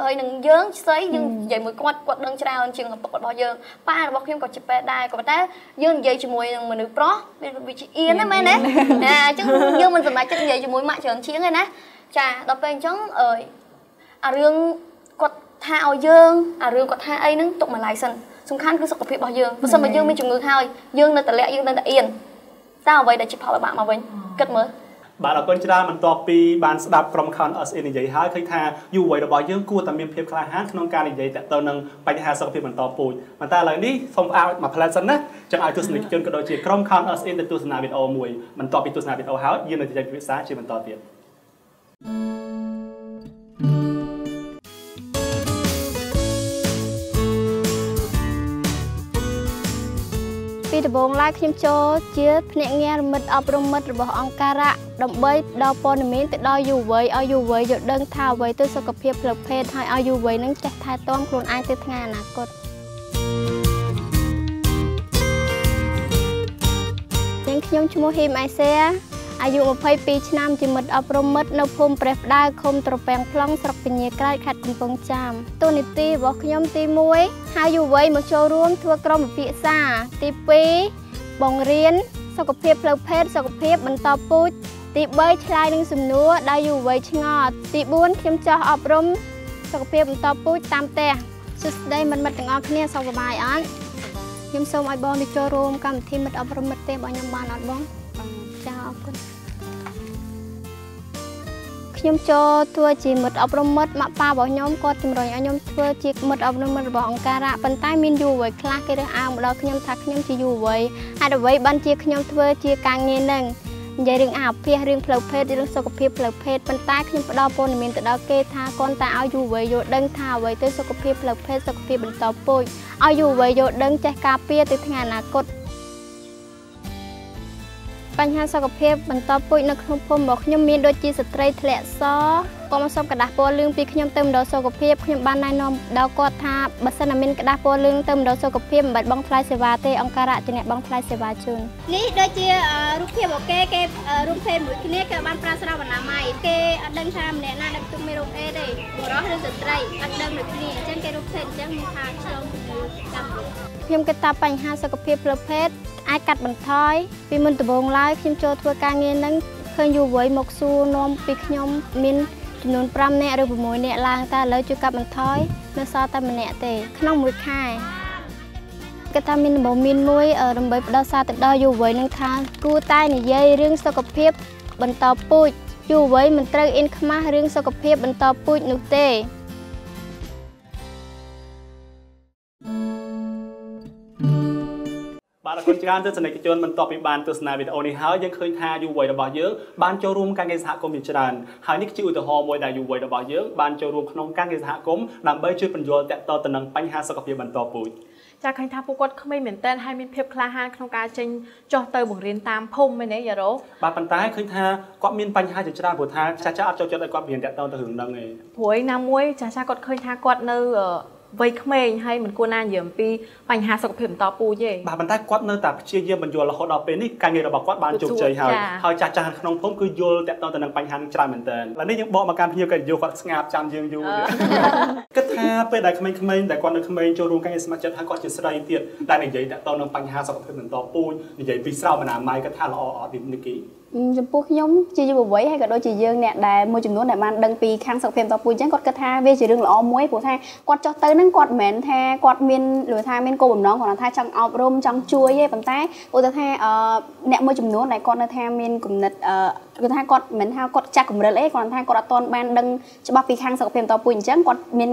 ហើយនឹងយើងស្អីយើងនិយាយមួយគាត់ដឹងច្រើនជាងឪពុករបស់យើងប៉ារបស់ខ្ញុំក៏ជាពេទ្យដែរក៏ប៉ុន្តែយើងនិយាយជាមួយនឹងមនុស្សប្រុសវាជាអៀនណាមែនទេអញ្ចឹងយើងមិនសម្រេចចិត្តនិយាយជាមួយម៉ាក់ច្រើនជាងទេណាចាដល់ពេលអញ្ចឹងអារឿងគាត់ថាឲ្យយើងអារឿងគាត់ថាអីហ្នឹងទុកមួយឡៃសិនសំខាន់គឺសុខភាពរបស់យើងបើសិនមកយើងមានជំងឺហើយយើងនៅតែលាក់យើងនៅតែអៀនតើអ្វីដែលជាផលលំបាកមកវិញគិតមើលបាទអរគុណច្រើនបន្ទាប់ពីបានស្ដាប់ក្រុម Count Us In និយាយហើយឃើញថាយុវវ័យរបស់យើងគួរតែមានភាពក្លាហានក្នុងការនិយាយទាក់ទងនឹងបញ្ហាសុខភាពបន្តពូជប៉ុន្តែឥឡូវនេះសូមផ្អាកមកផ្លែសិនណាចឹងឲ្យទស្សនិកជនក៏ដូចជាក្រុម Count Us In ទៅទស្សនាវីដេអូមួយបន្ទាប់ពីទស្សនាវីដេអូហើយយើងនឹងជជែកពិភាក្សាជាបន្តទៀតពីដំបូងឡើយខ្ញុំចូលជាភ្នាក់ងារមិត្តអប់រំមិត្តរបស់អង្គការៈដើម្បីដល់ព័ត៌មានទៅដល់យុវវ័យឲ្យយុវវ័យយល់ដឹងថាអ្វីទៅសុខភាពផ្លូវភេទហើយឲ្យយុវវ័យនឹងចេះថែទាំខ្លួនឯងទៅថ្ងៃអនាគតខ្ញុំឈ្មោះហ៊ីមអៃសែអាយុ22ឆ្នាំជាមិត្តអប់រំមិត្តនៅភូមិព្រះផ្ដៅឃុំត្រពាំង ប្លង់ស្រុកពញាក្រែកខេត្តកំពង់ចាមតួនាទីរបស់ខ្ញុំទី1ហៅយុវវ័យមកចូលរួមធ្វើក្រុមពិភាក្សាទី2បង្រៀនសុខភាពផ្លូវភេទសុខភាពបន្តពូជទី3ឆ្លើយនឹងសំណួរដែលយុវវ័យឆ្ងល់ទី4ខ្ញុំចោះអប់រំសុខភាពបន្តពូជតាមផ្ទះសួស្តីមិត្តទាំងអស់គ្នាសុខសប្បាយអត់ខ្ញុំសូមឲ្យបងទៅចូលរួមកម្មវិធីមិត្តអប់រំមិត្តទេបងខ្ញុំបានអត់បងចាអរគុណខ្ញុំចូលធ្វើជាមិត្តអប់រំមិត្តម៉ាក់ប៉ារបស់ខ្ញុំគាត់ជំរុញឲ្យខ្ញុំធ្វើជាមិត្តអប់រំមិត្តរបស់អង្គការៈប៉ុន្តែមានយុវវ័យខ្លះគេរើសអើងមកដល់ខ្ញុំថាខ្ញុំជាយុវវ័យហេតុអ្វីបានជាខ្ញុំធ្វើជាការងារនឹងនិយាយរឿងអាភាសរឿងផ្លូវភេទរឿងសុខភាពផ្លូវភេទប៉ុន្តែខ្ញុំផ្ដល់ព័ត៌មានទៅដល់គេថាគាត់តែឲ្យយុវវ័យយល់ដឹងថាអ្វីទៅសុខភាពផ្លូវភេទសុខភាពបន្តពូជឲ្យយុវវ័យយល់ដឹងចេះការពារទៅថ្ងៃអនាគតបញ្ហាសុខភាពបន្តពូជនៅក្នុងភូមិរបស់ខ្ញុំមានដូចជាស្ត្រីធ្លាក់ស ក៏មកសុំกระดาษពណ៌លឿងពីខ្ញុំទៅមណ្ឌលសុខភាពខ្ញុំបានណែនាំដល់គាត់ថាបើសិនតែមានកระดาษពណ៌លឿងទៅមណ្ឌលសុខភាពមិនបាច់បង់ថ្លៃសេវាទេអង្គការៈជាអ្នកបង់ថ្លៃសេវាជូននេះដូចជារូបភាពអូខេគេរូបភេទមួយគ្នាគេបានប្រើស្រោមអនាម័យគេអត់ដឹងថាម្នាក់ណាដឹកទុកមានរោគអេទេបុរសឬស្ត្រីអត់ដឹងដូចគ្នាអញ្ចឹងគេរូបភេទអញ្ចឹងមានថាឆ្លងជំងឺតាមខ្ញុំគិតថាបញ្ហាសុខភាពផ្លូវភេទអាចកាត់បន្ថយពីមុនដំបូងឡើយខ្ញុំចូលធ្វើការងារនឹងឃើញយុវវ័យមកសួរនាំពីខ្ញុំមានចំនួន5នាក់ឬ6នាក់ឡើងតែឥឡូវជួយកាត់បន្ថយនៅសល់តែម្នាក់ទេក្នុងមួយខែគេថាមានដំបូងមានមួយដើម្បីផ្ដល់សារទៅដល់យុវវ័យនឹងថាគួរតែនិយាយរឿងសុខភាពបន្តពូជយុវវ័យមិនត្រូវអៀនខ្មាស់រឿងសុខភាពបន្តពូជនោះទេបាទអរគុណច្រើនទស្សនិកជនបន្ទាប់ពីបានទស្សនាវីដេអូនេះហើយយើងឃើញថាយុវវ័យរបស់យើងបានចូលរួមការងារសហគមន៍ជាច្រើនហើយនេះជាឧទាហរណ៍មួយដែលយុវវ័យរបស់យើងបានចូលរួមក្នុងការងារសហគមន៍ដើម្បីជួយពន្យល់ទាក់ទងទៅនឹងបញ្ហាសុខភាពបន្តពូជចាឃើញថាពួកគាត់ក្មេងមែនតើហើយមានភាពក្លាហានក្នុងការចេញចុះទៅបង្រៀនតាមភូមិមែនទេយ៉ារ៉ូបាទប៉ុន្តែឃើញថាគាត់មានបញ្ហាជាច្រើនព្រោះថាចាស់អត់ចូលចិត្តឲ្យគាត់រៀនទាក់ទងទៅរឿងហ្នឹងឯងព្រោះណាមួយចាស់គាត់ឃើញថាគាត់នៅវ័យក្មេងហើយមិនគួរណានិយាយអំពីបញ្ហាសុខភាពបន្តពូជទេបាទប៉ុន្តែគាត់នៅតែព្យាយាមបញ្យល់រហូតដល់ពេលនេះការងាររបស់គាត់បានជោគជ័យហើយចាស់ក្នុងភូមិគឺយល់តាក់ទងទៅនឹងបញ្ហានេះច្រើនមែនទែនឥឡូវនេះយើងបកមកកាន់ភ្ញៀវកិត្តិយសគាត់ស្ងាត់ចាំយើងយូរគិតថាពេលដែលក្មេងៗដែលគាត់នៅក្មេងចូលរួមការងារសមាជិកហើយគាត់ជាស្រីទៀតដែលនិយាយតាក់ទងនឹងបញ្ហាសុខភាពបន្តពូជនិយាយពីស្រោមអនាម័យគាត់ថាល្អអត់នេះនិយាយចំពោះខ្ញុំជាយុវវ័យហើយក៏ដូចជាយើងអ្នកដែលមួយចំនួនដែលបានដឹងពីខាងសុខភាពបន្តពូជអញ្ចឹងគាត់គិតថាវាជារឿងល្អមួយព្រោះថាគាត់ចុះទៅហ្នឹងគាត់មិនមែនថាគាត់មានឬថាមានគោលបំណងគាត់ថាចង់អប់រំចង់ជួយទេប៉ុន្តែឧទាហរណ៍ថាអ្នកមួយចំនួនដែលគាត់នៅថាមានគំនិតគឺថាគាត់មិនថាគាត់ចាស់កម្រិតអីគាត់ថាគាត់អត់ទាន់បានដឹងច្បាស់ពីខាងសុខភាពបន្តពូជអញ្ចឹងគាត់មាន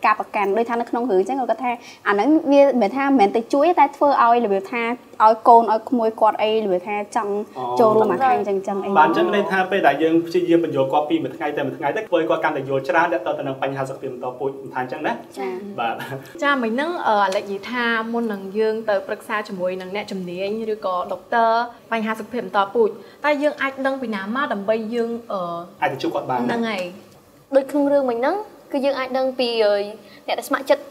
ការប្រកាន់ដូចថានៅក្នុងរឿងអញ្ចឹងគាត់ថាអាហ្នឹងវាមិនថាមិនមែនទៅជួយតែធ្វើឲ្យរបៀបថាឲ្យកូនឲ្យក្មួយគាត់អីរបៀបថាចង់ចូលរួមអាខាងអញ្ចឹងអីបាទអញ្ចឹងន័យថាពេលដែលយើងព្យាយាមបញ្យល់គាត់ពីមួយថ្ងៃទៅមួយថ្ងៃទៅធ្វើឲ្យគាត់កាន់តែយល់ច្រើនទៅនឹងបញ្ហាសុខភាពបន្តពូជថាអញ្ចឹងណាចា៎បាទចាមិញហ្នឹងអាឡិចនិយាយថាមុននឹងយើងទៅប្រឹក្សាជាមួយនឹងអ្នកជំនាញឬក៏ដុកទ័របញ្ហាសុខភាពបន្តពូជតែយើងអាចដឹងពីណាមកដើម្បីយើងអាចទៅជួបគាត់បានហ្នឹងហើយដូចក្នុងរឿងមិញហ្នឹងគឺយើងអាចដឹងពីអ្នកដែលស្ម័គ្រចិត្ត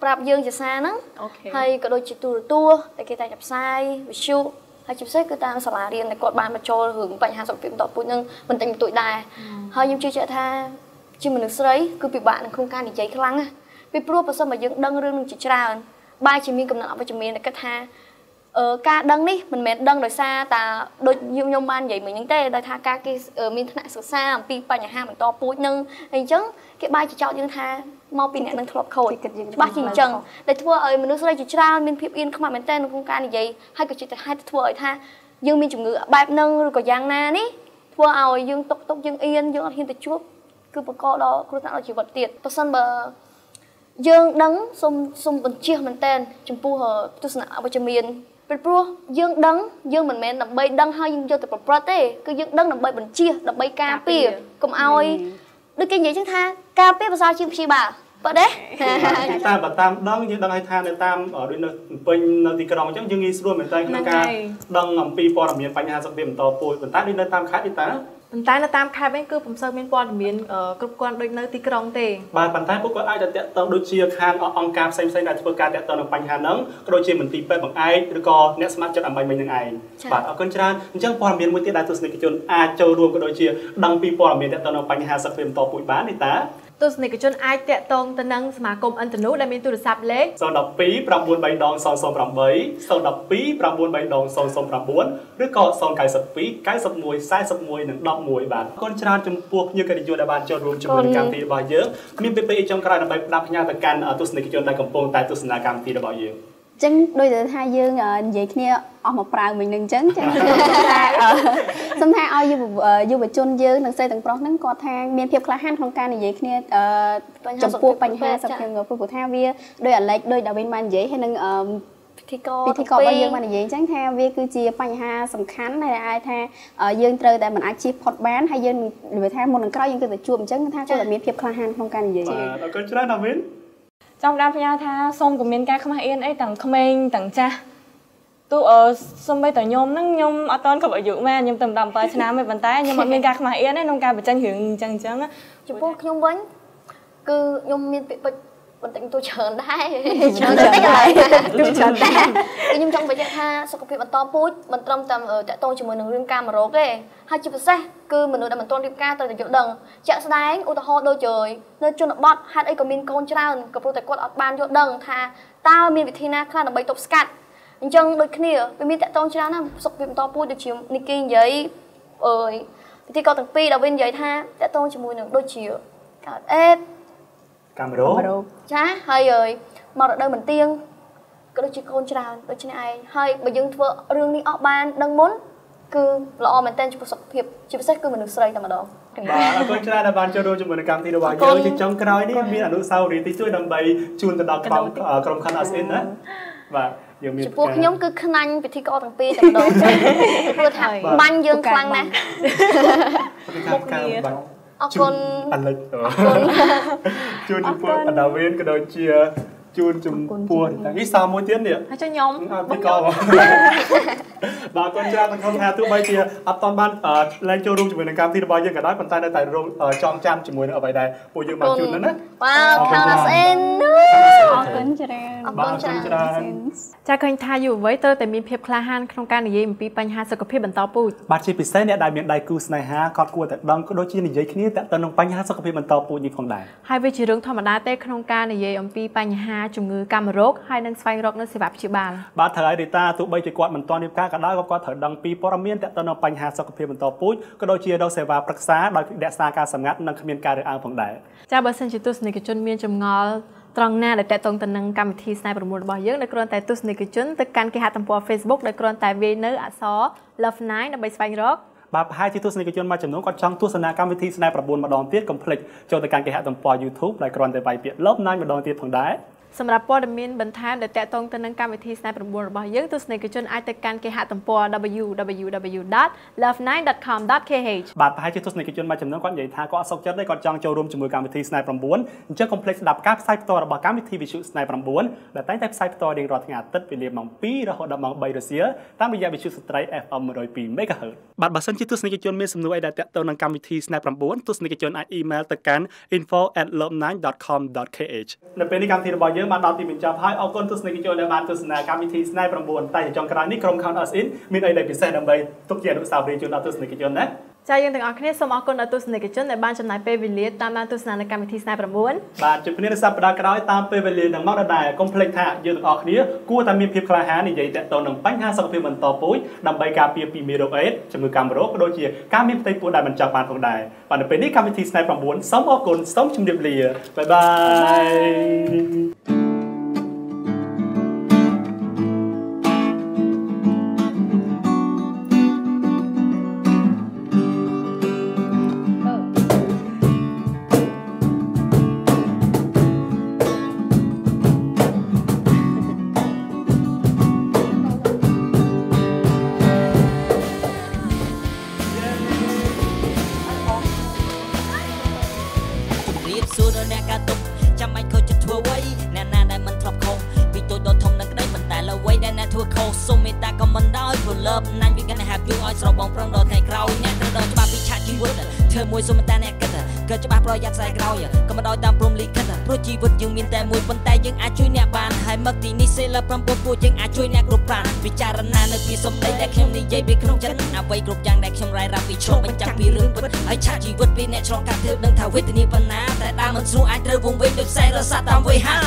ប្រាប់យើងជាសារហ្នឹងហើយក៏ដូចជាទូរទស្សន៍តែគេតែផ្សាយវិទ្យុហើយជាពិសេសគឺតាមសាលារៀនដែលគាត់បានមកចូលរឿងបញ្ហាសុខភាពបន្តពូជហ្នឹងមិនតិចបន្តួចដែរហើយខ្ញុំជឿជាក់ថាជាមនុស្សស្រីគឺពិបាកក្នុងការនិយាយខ្លាំងណាពីព្រោះបើសិនមកយើងដឹងរឿងនឹងជាច្រើនបែរជាមានកំណត់អវិជ្ជមានដែលគិតថាការដឹងនេះមិនមែនដឹងដោយសារតែដូចខ្ញុំបាននិយាយមិញហ្នឹងទេដោយថាការគេមានថ្នាក់សិក្សាអំពីបញ្ហាបន្តពូជនឹងអីចឹងគេបែរជាចោទយើងថាមកពីអ្នកនឹងធ្លាប់ខូចច្បាស់ជាអញ្ចឹងដែលធ្វើឲ្យមនុស្សស្រីជាច្រើនមានភាពអៀនខ្មាស់មែនទែនក្នុងការនិយាយហើយក៏ជាតែហេតុធ្វើឲ្យថាយើងមានជំងឺបែបហ្នឹងឬក៏យ៉ាងណានេះធ្វើឲ្យយើងទុកយើងអៀនយើងអត់ហ៊ានទៅជួបគឺបង្កដល់គ្រោះថ្នាក់ដល់ជីវិតទៀតបើសិនបើយើងដឹងសូមបញ្ជាមែនទែនចំពោះទស្សនៈអវិជ្ជមានព្រោះយើងដឹងយើងមិនមែនដើម្បីដឹងហើយយើងយកទៅប្រព្រឹត្តទេគឺយើងដឹងដើម្បីបញ្ជាដើម្បីការពារកុំឲ្យដូចគេនិយាយចឹងថាការពារប្រសើរជាងព្យាបាលបើទេតែបើតាមដឹងយើងដឹងឲ្យថានៅតាមដូចនៅពេញនៅទីក្រុងអញ្ចឹងយើងងាយស្រួលមែនតើក្នុងការដឹងអំពីព័ត៌មានបញ្ហាសុខភាពបន្តពូជប៉ុន្តែដូចនៅតាមខេត្តនេះតើប៉ុន្តែនៅតាមខេត្តវិញគឺពុំសូវមានព័ត៌មានគ្រប់គ្រាន់ដូចនៅទីក្រុងទេបាទប៉ុន្តែពួកគាត់អាចទៅតាក់ទងដូចជាខាងអង្គការផ្សេងៗដែលធ្វើការតាក់ទងនឹងបញ្ហាហ្នឹងក៏ដូចជាមន្ទីរពេទ្យបង្អែកឬក៏អ្នកស្ម័គ្រចិត្តអំបញ្ញមិញនឹងឯងបាទអរគុណច្រើនអញ្ចឹងព័ត៌មានមួយទៀតដែលទស្សនិកជនអាចចូលរួមក៏ដូចជាដឹងពីព័ត៌មានតាក់ទងនឹងបញ្ហាសុខភាពបន្តពូជបាននេះតើទស្សនិកជនអាចតាក់ទងទៅនឹងសមាគមអន្តនុដែលមានទូរស័ព្ទលេខ012 93008 012 93009 ឬក៏092 91 41និង11បាទអរគុណច្រើនចំពោះភ្ញៀវកិត្តិយសដែលបានចូលរួមជាមួយនឹងកម្មវិធីរបស់យើងមានពេលចុងក្រោយដើម្បីផ្ដល់ផ្ញើទៅកាន់ទស្សនិកជនដែលកំពុងតែទស្សនាកម្មវិធីរបស់យើងអញ្ចឹងដូចតែថាយើងនិយាយគ្នាអស់មកប្រើមិញនឹងអញ្ចឹងចាសូមថាឲ្យយុវជនយើងនិងស្រីទាំងប្រុសហ្នឹងគាត់ថាមានភាពក្លាហានក្នុងការនិយាយគ្នាចំពោះបញ្ហាសុខភាពព្រោះថាវាដោយអាឡិចដោយដាវីនបាននិយាយហើយនឹងពិធីកររបស់យើងបាននិយាយអញ្ចឹងថាវាគឺជាបញ្ហាសំខាន់ដែលអាចថាយើងត្រូវតែមិនអាចជៀសផុតបានហើយយើងនិយាយថាមុននឹងក្រោយយើងគឺតែជួបអញ្ចឹងថាគាត់តែមានភាពក្លាហានក្នុងការនិយាយបាទអរគុណច្រើនដាវីនចង់ផ្ដាំផ្ញើថាសូមកុំមានការខ្មាស់អៀនអីទាំងក្មេងទាំងចាស់ ទូសំបីតខ្ញុំហ្នឹងខ្ញុំអត់តន់គ្រប់អាយុមែនខ្ញុំតែ17ឆ្នាំទេប៉ុន្តែខ្ញុំអត់មានការខ្មាស់អៀនទេក្នុងការបញ្ចេញរឿងអញ្ចឹងចំពោះខ្ញុំវិញគឺខ្ញុំមានពាក្យពេចន៍បន្តិចទៅច្រើនដែរច្រើនតែកន្លែងច្រើនតែខ្ញុំចង់បញ្ជាក់ថាសុខភាពបន្តពូជមិនត្រឹមតែតកតងជាមួយនឹងរឿងកាមរោគទេហើយជាពិសេសគឺមនុស្សដែលមិនទាន់រៀបការត្រូវតែយល់ដឹងជាក់ស្ដែងឧទាហរណ៍ដូចជានៅជនបទហេតុអីក៏មានកូនច្រើនក៏ព្រោះតែគាត់អត់បានយល់ដឹងថាតើមានវិធីណាខ្លះដើម្បីទប់ស្កាត់អញ្ចឹងដូចគ្នាវាមានតកតងច្រើនណាស់សុខភាពបន្តពូជដូចជានីគីនិយាយវិធីក៏ទាំងពីរដែលវិញនិយាយថាតកតងជាមួយនឹងដូចជាកើតអេតកាមរោគចាហើយមករដូវមិនទៀងក៏ដូចជាកូនច្រើនដូចនេះឯងហើយបើយើងធ្វើរឿងនេះអស់បានដឹងមុនគឺល្អមែនទែនចំពោះសុខភាពជាពិសេសគឺមនុស្សស្រីតែម្ដងបាទអរគុណច្រើនដែលបានចូលរួមជាមួយនឹងកម្មវិធីរបស់យើងជាចុងក្រោយនេះមានអនុស្សាវរីយ៍ទីជួយដើម្បីជូនទៅដល់ក្រុមខណ្ឌ SN ណាបាទយើងមានចំពោះខ្ញុំគឺខ្នាញ់ពិធីករទាំងពីរតែម្ដងព្រោះថាបាញ់យើងខ្លាំងណាស់មុខគ្នាអរគុណអាលិចជូនចំពោះអដាវៀនក៏ដូចជាជូនចំពោះនេះសមួយទៀតនេះហើយចុះខ្ញុំពីកបាទកូនច្រើនទាំងខ្ញុំថាទោះបីជាអត់តបានឡើងចូលរួមជាមួយនឹងកម្មវិធីរបស់យើងក៏ដោយប៉ុន្តែនៅតែចងចាំជាមួយនឹងអ្វីដែលពួកយើងបានជូននោះណាបាទខាង SN អរគុណច្រើនអរគុណច្រើនចាឃើញថាយុវវ័យត្រូវតែមានភាពក្លាហានក្នុងការនិយាយអំពីបញ្ហាសុខភាពបន្តពូជបាទជាពិសេសអ្នកដែលមានដៃគូស្នេហាគាត់គួរតែដឹងក៏ដូចជានិយាយគ្នាតាក់ទងនឹងបញ្ហាសុខភាពបន្តពូជនេះផងដែរហើយវាជារឿងធម្មតាទេក្នុងការនិយាយអំពីបញ្ហាជំងឺកាមរោគហើយនឹងស្វែងរកនៅសេវាព្យាបាលបាទត្រូវហើយរីតាទោះបីជាគាត់មិនទាន់រៀបការក៏ដោយក៏គាត់ត្រូវដឹងពីព័ត៌មានតាក់ទងនឹងបញ្ហាសុខភាពបន្តពូជក៏ដូចជារកសេវាប្រឹក្សាដោយរក្សាការសម្ងាត់និងគ្មានការរើសអើងផងដែរចាបើសិនជាទស្សនិកជនមានចម្ងល់ត្រង់ណាដែលតាក់ទងទៅនឹងកម្មវិធីស្នេហ៍9របស់យើងដែលគ្រាន់តែទស្សនិកជនទៅកាន់គេហទំព័រ Facebook ដែលគ្រាន់តែវាយនៅអក្សរ Love 9ដើម្បីស្វែងរកបាទប្រហែលជាទស្សនិកជនមួយចំនួនគាត់ចង់ទស្សនាកម្មវិធីស្នេហ៍9ម្ដងទៀតកុំភ្លេចចូលទៅកាន់គេហទំព័រ YouTube ដែលគ្រាន់តែវាយពាក្យ Love 9ម្ដងទៀតផងដែរសម្រាប់ព័ត៌មានបន្ថែមដែលតាក់ទងទៅនឹងកម្មវិធីស្នេហ៍9របស់យើងទស្សនិកជនអាចទៅកាន់គេហទំព័រ www.love9.com.kh បាទប្រហែលជាទស្សនិកជនមួយចំនួនគាត់និយាយថាគាត់អត់សុខចិត្តទេគាត់ចង់ចូលរួមជាមួយកម្មវិធីស្នេហ៍9អញ្ចឹងកុំភ្លេចស្ដាប់ការផ្សាយផ្ទាល់របស់កម្មវិធីវិទ្យុស្នេហ៍9ដែលតែងតែផ្សាយផ្ទាល់រៀងរាល់ថ្ងៃអាទិត្យវេលាម៉ោង2រហូតដល់ម៉ោង3រសៀលតាមរយៈវិទ្យុស្ត្រី FM 102 MHz បាទបើសិនជាទស្សនិកជនមានសំណួរអីដែលតាក់ទងនឹងកម្មវិធីស្នេហ៍9ទស្សនិកជនអាចអ៊ីមែលទៅកាន់ info@love9.com.kh នៅពេលនេះកម្មវិធីរបស់យើងបានដល់ទីបញ្ចប់ហើយអរគុណទស្សនិកជនដែលបានទស្សនាកម្មវិធីស្នេហ៍9តែចុងក្រោយនេះក្រុម Count Us In មានអីដែលពិសេសដើម្បីទុកជាអនុស្សាវរីយ៍ជូនដល់ទស្សនិកជនណាចាយើងទាំងអស់គ្នាសូមអរគុណដល់ទស្សនិកជនដែលបានចំណាយពេលវេលាតាមដានទស្សនានៅកម្មវិធីស្នេហ៍9បាទជួបគ្នានៅសប្តាហ៍ក្រោយតាមពេលវេលានឹងមកដដែលកុំភ្លេចថាយើងទាំងអស់គ្នាគួរតែមានភាពក្លាហាននិយាយតាក់ទងនឹងបញ្ហាសុខភាពបន្តពូជដើម្បីការពារពីមេរោគអេដស៍ជំងឺកាមរោគក៏ដូចជាការមានផ្ទៃពោះដែលមិនចង់បានផងដែរបាទនៅពេលនេះកម្មវិធីស្នេហ៍9សូមអរគុណសូមជម្រាបលាបាយបាយមួយសុំតាអ្នកគិតក៏ច្បាស់ប្រយ័ត្នខ្សែក្រោយក៏មិនដោយតាមព្រមលិខិតព្រោះជីវិតយើងមានតែមួយប៉ុន្តែយើងអាចជួយអ្នកបានហើយមកទីនេះសេល9ពួកយើងអាចជួយអ្នកគ្រប់ប្រាណពិចារណានៅពីសម្ដីដែលខ្ញុំនិយាយពីក្នុងចិត្តអ្វីគ្រប់យ៉ាងដែលខ្ញុំរាយរាប់ពីឆ្លងបញ្ចាំងពីរឿងពិតហើយឆាកជីវិតពីអ្នកឆ្លងកាត់ទើបនឹងថាវេទនាប៉ុណ្ណាតែដើមមិនស្រួលអាចត្រូវវង្វេងដោយខ្សែរសាតាមវេហា